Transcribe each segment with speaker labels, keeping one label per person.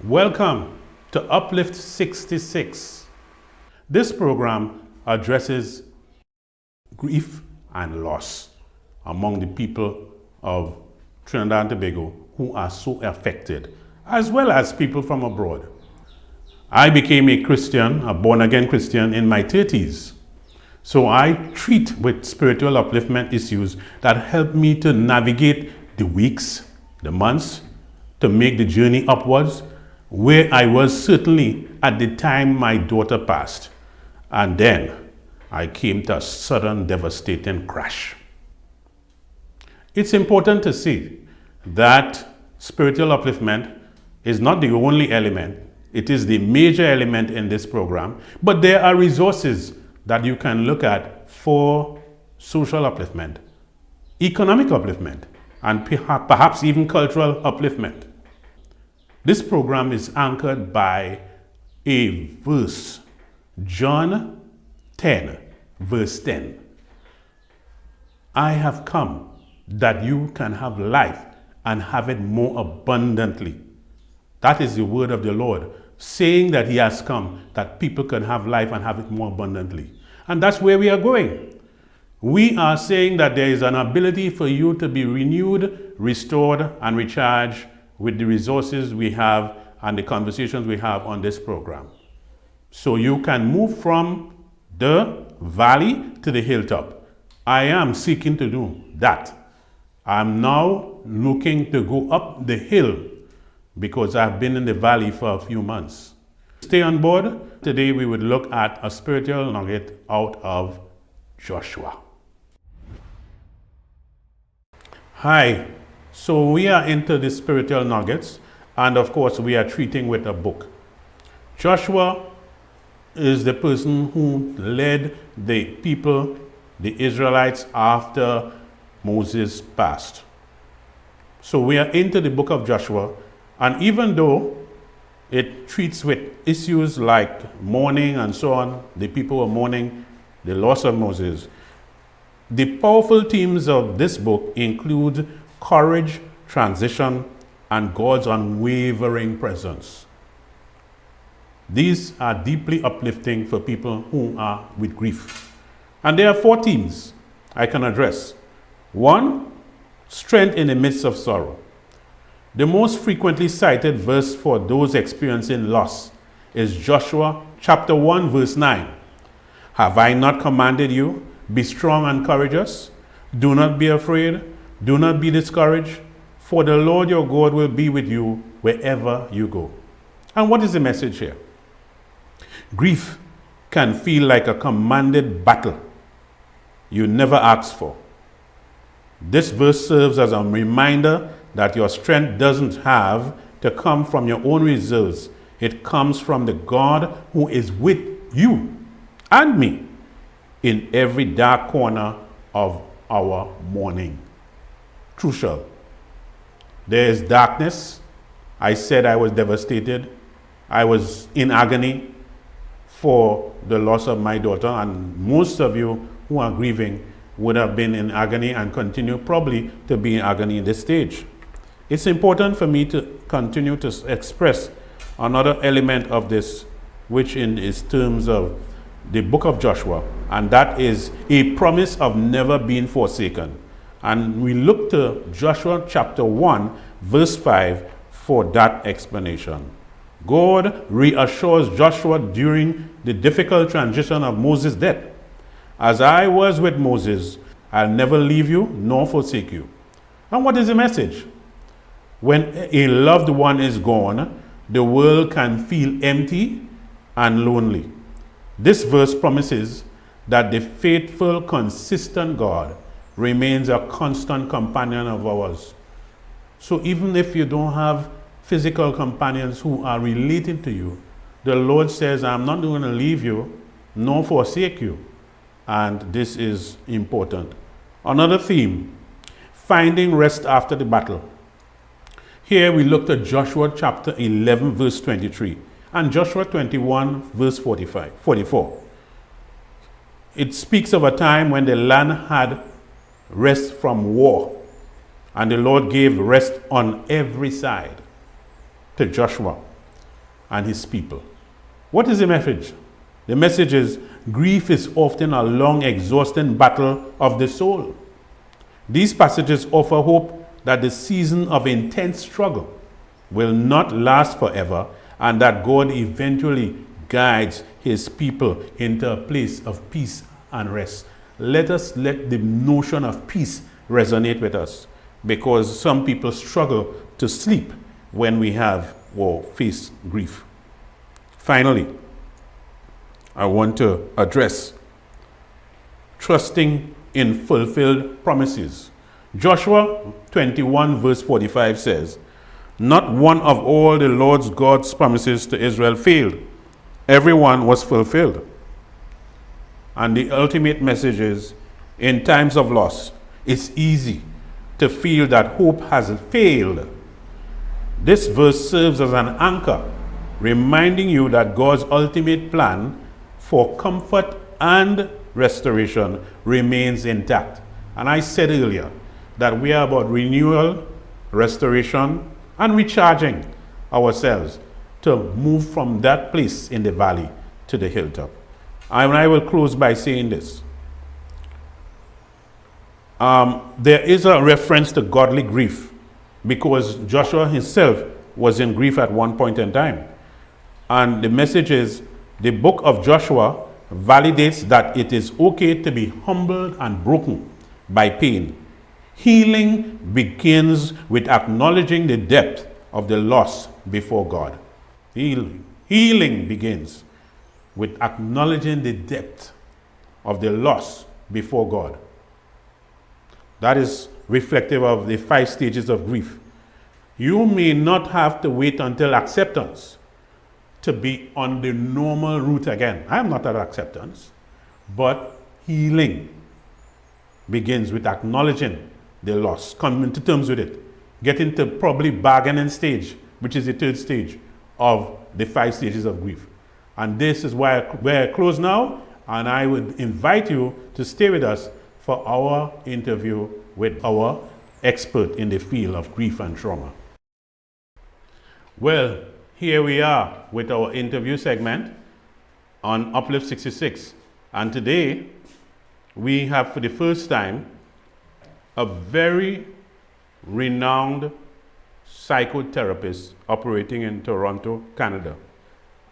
Speaker 1: Welcome to Uplift 66. This program addresses grief and loss among the people of Trinidad and Tobago who are so affected, as well as people from abroad. I became a Christian, a born-again Christian, in my 30s. So I treat with spiritual upliftment issues that help me to navigate the weeks, the months, to make the journey upwards, where I was certainly at the time my daughter passed. And then I came to a sudden devastating crash. It's important to see that spiritual upliftment is not the only element. It is the major element in this program, but there are resources that you can look at for social upliftment, economic upliftment, and perhaps even cultural upliftment. This program is anchored by a verse, John 10, verse 10. I have come that you can have life and have it more abundantly. That is the word of the Lord, saying that he has come that people can have life and have it more abundantly. And that's where we are going. We are saying that there is an ability for you to be renewed, restored, and recharged with the resources we have and the conversations we have on this program. So you can move from the valley to the hilltop. I am seeking to do that. I'm now looking to go up the hill because I've been in the valley for a few months. Stay on board. Today we would look at a spiritual nugget out of Joshua. Hi. So we are into the spiritual nuggets, and of course we are treating with a book. Joshua is the person who led the people, the Israelites, after Moses passed. So we are into the book of Joshua, and even though it treats with issues like mourning and so on, the people were mourning the loss of Moses, the powerful themes of this book include courage, transition, and God's unwavering presence. These are deeply uplifting for people who are with grief. And there are 4 themes I can address. 1, strength in the midst of sorrow. The most frequently cited verse for those experiencing loss is Joshua chapter 1, verse 9. Have I not commanded you? Be strong and courageous. Do not be afraid. Do not be discouraged, for the Lord your God will be with you wherever you go. And what is the message here? Grief can feel like a commanded battle you never asked for. This verse serves as a reminder that your strength doesn't have to come from your own reserves. It comes from the God who is with you and me in every dark corner of our mourning. Crucial. There is darkness. I said I was devastated. I was in agony for the loss of my daughter, and most of you who are grieving would have been in agony and continue probably to be in agony in this stage. It's important for me to continue to express another element of this, which is terms of the book of Joshua, and that is a promise of never being forsaken. And we look to Joshua chapter 1, verse 5 for that explanation. God reassures Joshua during the difficult transition of Moses' death. As I was with Moses, I'll never leave you nor forsake you. And what is the message? When a loved one is gone, the world can feel empty and lonely. This verse promises that the faithful, consistent God remains a constant companion of ours. So even if you don't have physical companions who are related to you, the Lord says, I'm not going to leave you nor forsake you. And this is important. Another theme, finding rest after the battle. Here we looked at Joshua chapter 11, verse 23, and Joshua 21, verse 44. It speaks of a time when the land had rest from war, and the Lord gave rest on every side to Joshua. and his people. What is the message? The message is grief is often a long, exhausting battle of the soul. These passages offer hope that the season of intense struggle will not last forever and that God eventually guides his people into a place of peace and rest. Let us let the notion of peace resonate with us because some people struggle to sleep when we have or face grief. Finally, I want to address trusting in fulfilled promises. Joshua 21 verse 45 says, "Not one of all the Lord God's promises to Israel failed. Every one was fulfilled." And the ultimate message is, in times of loss, it's easy to feel that hope has failed. This verse serves as an anchor, reminding you that God's ultimate plan for comfort and restoration remains intact. And I said earlier that we are about renewal, restoration, and recharging ourselves to move from that place in the valley to the hilltop. And I will close by saying this. There is a reference to godly grief because Joshua himself was in grief at one point in time. And the message is, the book of Joshua validates that it is okay to be humbled and broken by pain. Healing begins with acknowledging the depth of the loss before God. Healing begins with acknowledging the depth of the loss before God. That is reflective of the 5 stages of grief. You may not have to wait until acceptance to be on the normal route again. I am not at acceptance, but healing begins with acknowledging the loss, coming to terms with it, getting to probably bargaining stage, which is the 3rd stage of the 5 stages of grief. And this is where I close now, and I would invite you to stay with us for our interview with our expert in the field of grief and trauma. Well, here we are with our interview segment on Uplift 66. And today, we have for the first time a very renowned psychotherapist operating in Toronto, Canada.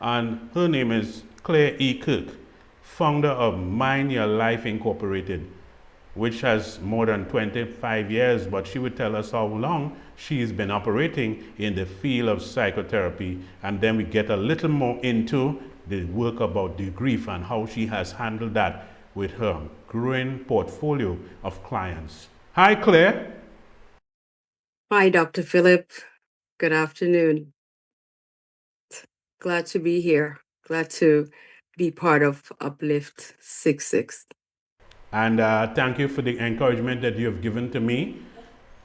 Speaker 1: And her name is Claire E. Kirk, founder of Mind Your Life Incorporated, which has more than 25 years, but she would tell us how long she's been operating in the field of psychotherapy. And then we get a little more into the work about the grief and how she has handled that with her growing portfolio of clients. Hi, Claire.
Speaker 2: Hi, Dr. Philip. Good afternoon. Glad to be here. Glad to be part of Uplift 66.
Speaker 1: And thank you for the encouragement that you have given to me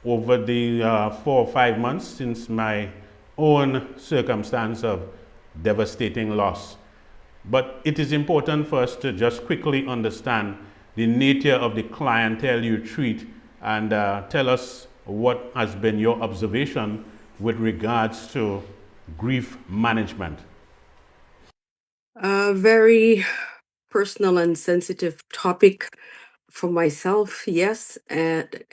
Speaker 1: over the 4 or 5 months since my own circumstance of devastating loss. But it is important for us to just quickly understand the nature of the clientele you treat and tell us what has been your observation with regards to grief management.
Speaker 2: A very personal and sensitive topic for myself, yes, and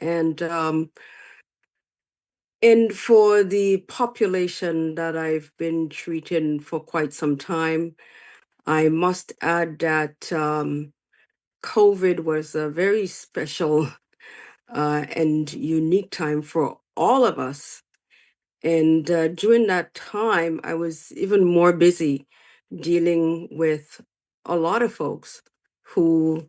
Speaker 2: for the population that I've been treating for quite some time. I must add that COVID was a very special and unique time for all of us. And during that time, I was even more busy dealing with a lot of folks who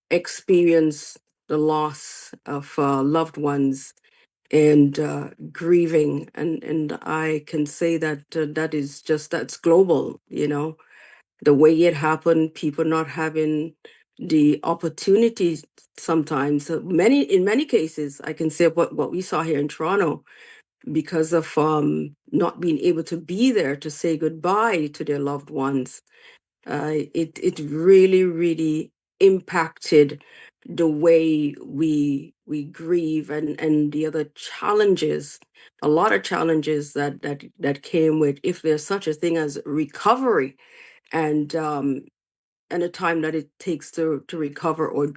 Speaker 2: experience the loss of loved ones and grieving. And I can say that that's global, the way it happened, people not having the opportunities sometimes. In many cases, I can say what we saw here in Toronto, because of not being able to be there to say goodbye to their loved ones. It really, really impacted the way we grieve, and the other challenges, a lot of challenges that came with, if there's such a thing as recovery, and the time that it takes to recover or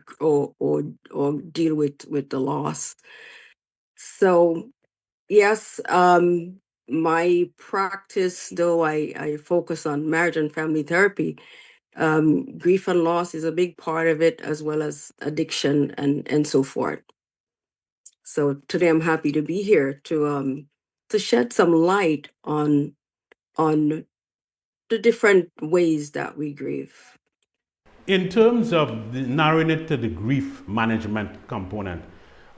Speaker 2: deal with the loss. So yes, my practice, though I focus on marriage and family therapy, grief and loss is a big part of it, as well as addiction and so forth. So today I'm happy to be here to shed some light on the different ways that we grieve.
Speaker 1: In terms of narrowing it to the grief management component,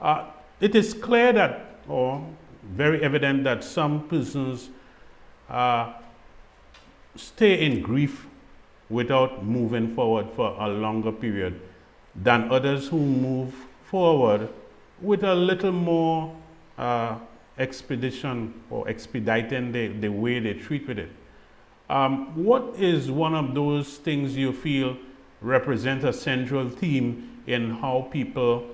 Speaker 1: uh, it is clear that, or very evident that some persons uh, stay in grief without moving forward for a longer period than others who move forward with a little more expedition or expediting the way they treat with it. What is one of those things you feel represent a central theme in how people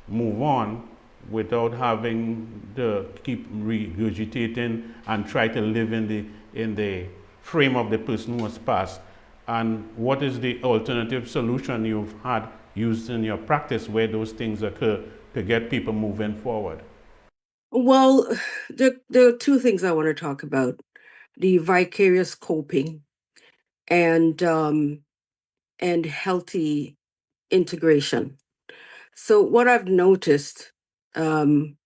Speaker 1: move on without having to keep regurgitating and try to live in the frame of the person who has passed? And what is the alternative solution you've had used in your practice where those things occur to get people moving forward?
Speaker 2: Well, there are two things I want to talk about: the vicarious coping and healthy integration. So what I've noticed um,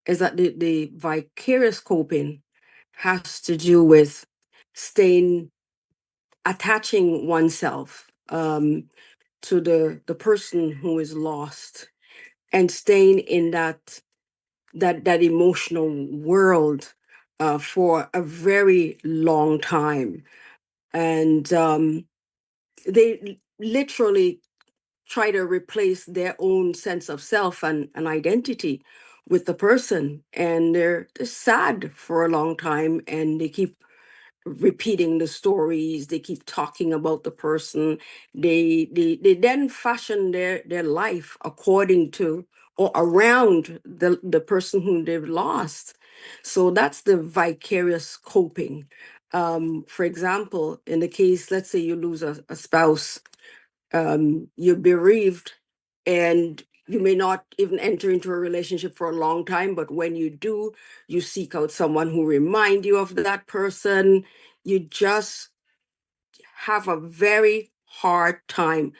Speaker 2: is that the vicarious coping has to do with staying, attaching oneself to the person who is lost, and staying in that emotional world for a very long time. And they literally try to replace their own sense of self and identity with the person. And they're sad for a long time, and they keep repeating the stories, they keep talking about the person. They then fashion their life according to or around the person whom they've lost. So that's the vicarious coping. For example, in the case, let's say you lose a spouse, you're bereaved, and you may not even enter into a relationship for a long time, but when you do, you seek out someone who remind you of that person. You just have a very hard time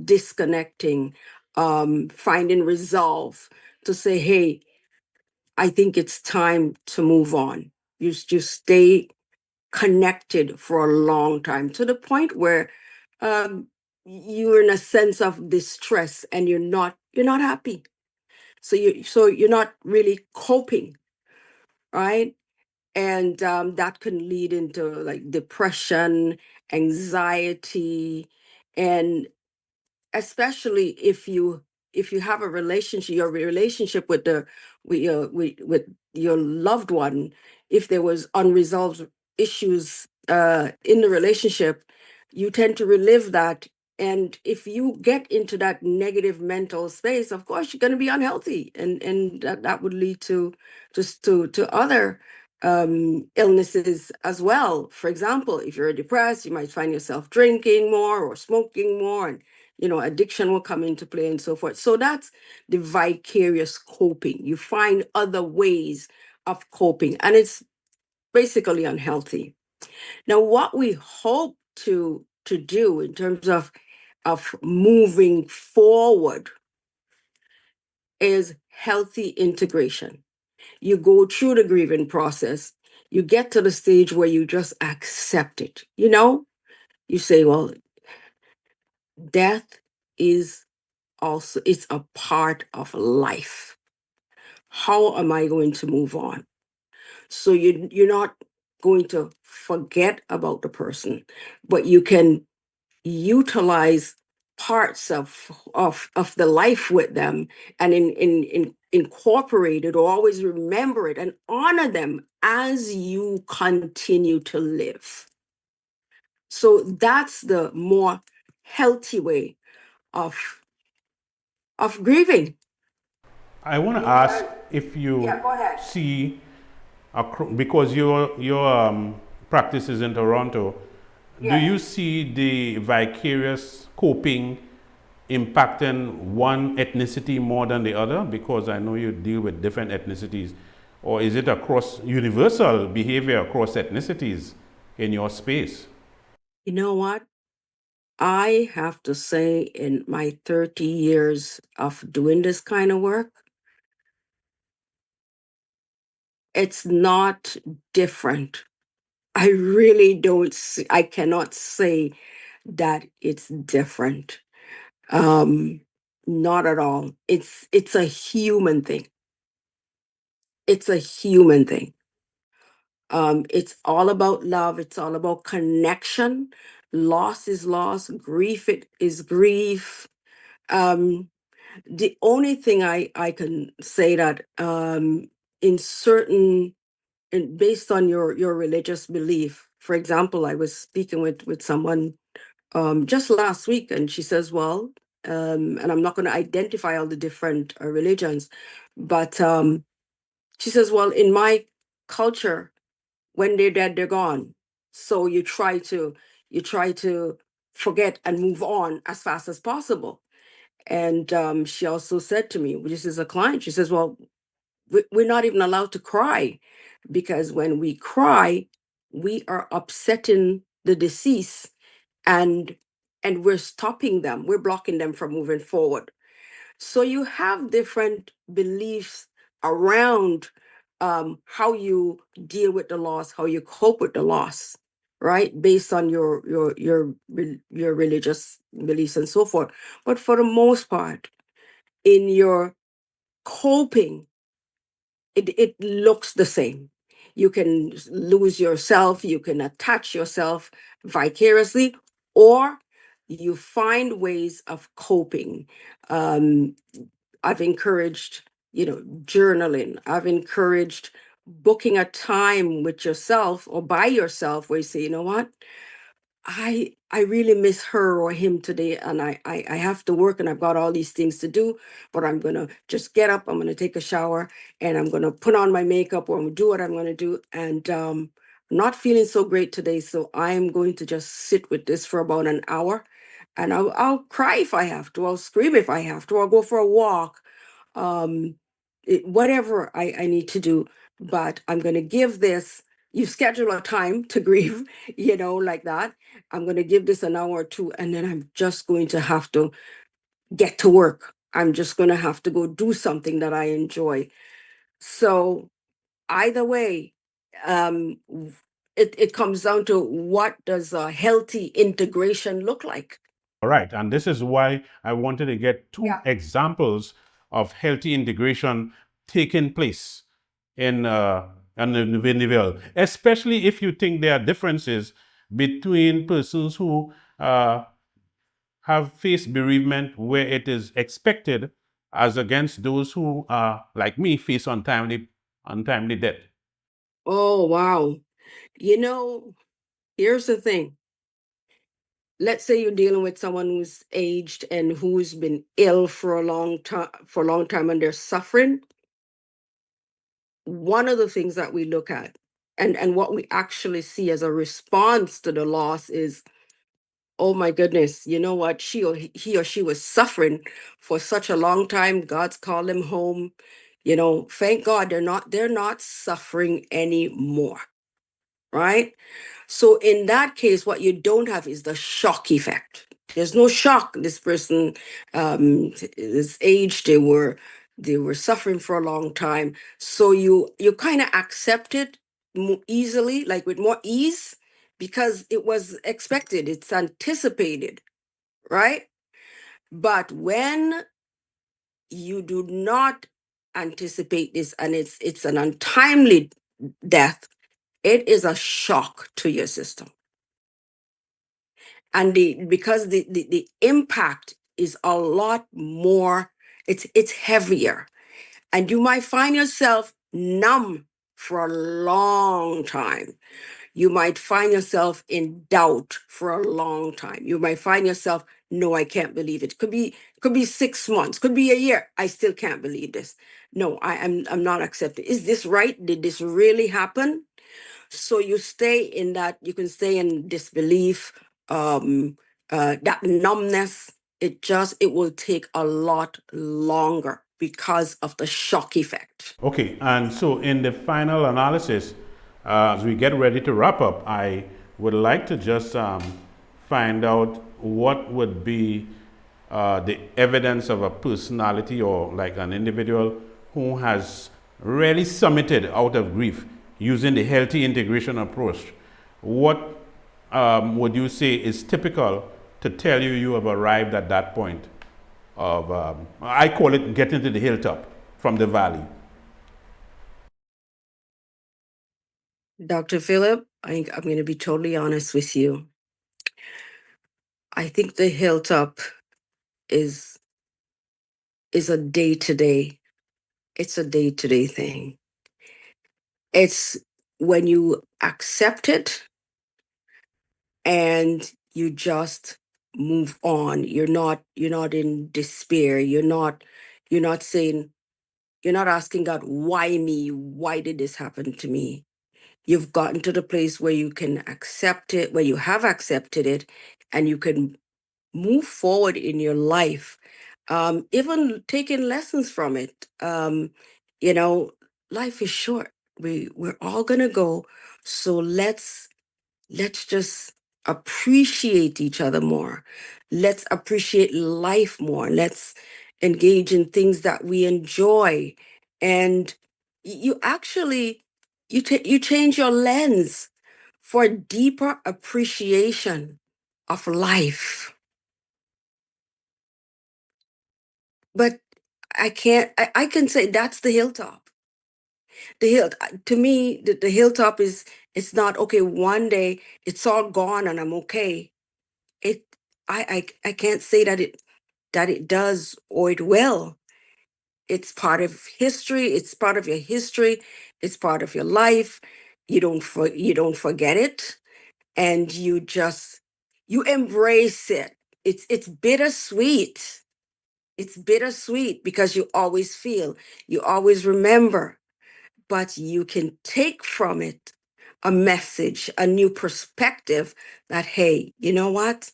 Speaker 2: disconnecting, finding resolve to say, hey, I think it's time to move on. You stay connected for a long time, to the point where um, you're in a sense of distress, and you're not happy. So you're not really coping, right? And that can lead into like depression, anxiety, and especially if you have a relationship, your relationship with your loved one, if there was unresolved issues in the relationship, you tend to relive that. And if you get into that negative mental space, of course you're going to be unhealthy, and that would lead to just to other illnesses as well. For example, if you're depressed, you might find yourself drinking more or smoking more, and addiction will come into play and so forth. So that's the vicarious coping. You find other ways of coping, and it's basically unhealthy. Now, what we hope to do in terms of moving forward is healthy integration. You go through the grieving process, you get to the stage where you just accept it. You say, well, death is also, it's a part of life. How am I going to move on? So you're not going to forget about the person, but you can utilize parts of the life with them, and incorporate it, or always remember it and honor them as you continue to live. So that's the more healthy way of of grieving.
Speaker 1: I want to
Speaker 2: Because,
Speaker 1: ask if
Speaker 2: yeah,
Speaker 1: you
Speaker 2: go ahead.
Speaker 1: see, because your practice is in Toronto, do
Speaker 2: Yes.
Speaker 1: you see the vicarious coping impacting one ethnicity more than the other? Because I know you deal with different ethnicities. Or is it across universal behavior across ethnicities in your space?
Speaker 2: You know what? I have to say, in my 30 years of doing this kind of work, it's not different. I really don't see, I cannot say that it's different. Um, Not at all. It's a human thing. It's a human thing. It's all about love. It's all about connection. Loss is loss. Grief it is grief. Um, the only thing I can say that in certain based on your religious belief. For example, I was speaking with someone just last week, and she says, "Well," and I'm not going to identify all the different religions, but she says, "Well, in my culture, when they're dead, they're gone. So you try to forget and move on as fast as possible." And she also said to me, this is a client, she says, "Well, we're not even allowed to cry because when we cry, we are upsetting the deceased and we're stopping them, we're blocking them from moving forward." So you have different beliefs around how you deal with the loss, how you cope with the loss, right? Based on your religious beliefs and so forth. But for the most part, in your coping, it looks the same. You can lose yourself, you can attach yourself vicariously, or you find ways of coping. Um, I've encouraged, journaling. I've encouraged booking a time with yourself or by yourself where you say, "You know what? I really miss her or him today, and I have to work and I've got all these things to do, but I'm gonna just get up, I'm gonna take a shower, and I'm gonna put on my makeup, or I'm gonna do what I'm gonna do. And I'm not feeling so great today, so I'm going to just sit with this for about an hour, and I'll cry if I have to, I'll scream if I have to, I'll go for a walk, um, whatever I need to do, but I'm gonna give this." You schedule a time to grieve, like that. I'm going to give this an hour or two, and then I'm just going to have to get to work. I'm just going to have to go do something that I enjoy. So either way, it comes down to, what does a healthy integration look like?
Speaker 1: All right, and this is why I wanted to get two
Speaker 2: Yeah.
Speaker 1: examples of healthy integration taking place in an individual, especially if you think there are differences between persons who have faced bereavement where it is expected, as against those who, like me, face untimely death.
Speaker 2: Oh, wow. You know, here's the thing. Let's say you're dealing with someone who's aged and who's been ill for a long time and they're suffering. One of the things that we look at, and what we actually see as a response to the loss is, "Oh my goodness, you know what, he or she was suffering for such a long time, God's called them home, thank God they're not suffering anymore." Right? So in that case, what you don't have is the shock effect. There's no shock. This person is aged. They were suffering for a long time. So you kind of accept it more easily, like with more ease, because it was expected. It's anticipated, right? But when you do not anticipate this, and it's an untimely death, it is a shock to your system. And because the impact is a lot more, it's heavier, and you might find yourself numb for a long time. You might find yourself in doubt for a long time. You might find yourself, no, I can't believe it. Could be 6 months, could be a year. I still can't believe this. No, I'm not accepting. Is this right? Did this really happen? So you stay in that, you can stay in disbelief, that numbness. It will take a lot longer because of the shock effect.
Speaker 1: Okay, and so in the final analysis, as we get ready to wrap up, I would like to just find out what would be the evidence of a personality or like an individual who has really summited out of grief using the healthy integration approach. What would you say is typical to tell you have arrived at that point of, I call it getting to the hilltop from the valley?
Speaker 2: Dr. Philip, I'm going to be totally honest with you. I think the hilltop is is a day to day. It's a day to day thing. It's when you accept it and you just move on. You're not in despair. You're not saying, you're not asking God, why me? Why did this happen to me? You've gotten to the place where you can accept it, where you have accepted it, and you can move forward in your life, even taking lessons from it. You know, life is short. We're all gonna go, so let's just appreciate each other more. Let's appreciate life more. Let's engage in things that we enjoy, and you actually you change your lens for a deeper appreciation of life. But I can say that's the hilltop. The hill to me, the hilltop is, it's not okay. One day it's all gone and I'm okay. It I can't say that it does or it will. It's part of history. It's part of your history. It's part of your life. You don't forget it, and you embrace it. It's bittersweet. It's bittersweet because you always feel, you always remember, but you can take from it a message, a new perspective that, hey, you know what?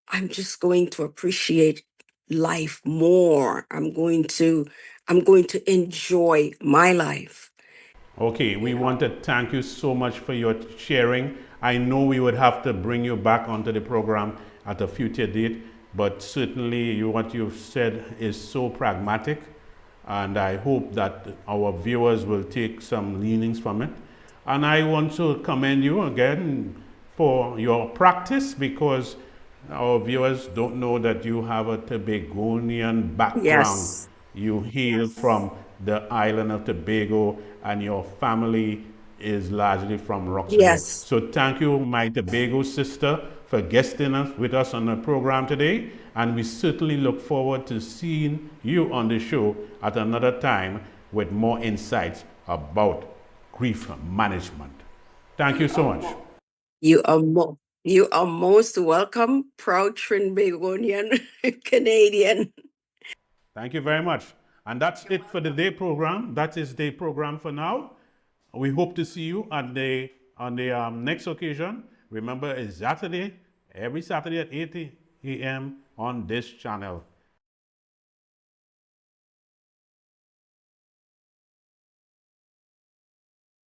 Speaker 2: I'm just going to appreciate life more. I'm going to enjoy my life.
Speaker 1: Okay, we want to thank you so much for your sharing. I know we would have to bring you back onto the program at a future date, but certainly what you've said is so pragmatic, and I hope that our viewers will take some leanings from it. And I want to commend you again for your practice, because our viewers don't know that you have a Tobagonian background.
Speaker 2: Yes.
Speaker 1: You hail from the island of Tobago, and your family is largely from Roxborough.
Speaker 2: Yes.
Speaker 1: So thank you, my Tobago sister, for guesting us with us on the program today. And we certainly look forward to seeing you on the show at another time with more insights about grief management. Thank you so much.
Speaker 2: You are most welcome, proud Trinbagonian Canadian.
Speaker 1: Thank you very much. And that's it for the day program. That is the program for now. We hope to see you on the next occasion. Remember, it's Saturday, every Saturday at 8 a.m. on this channel.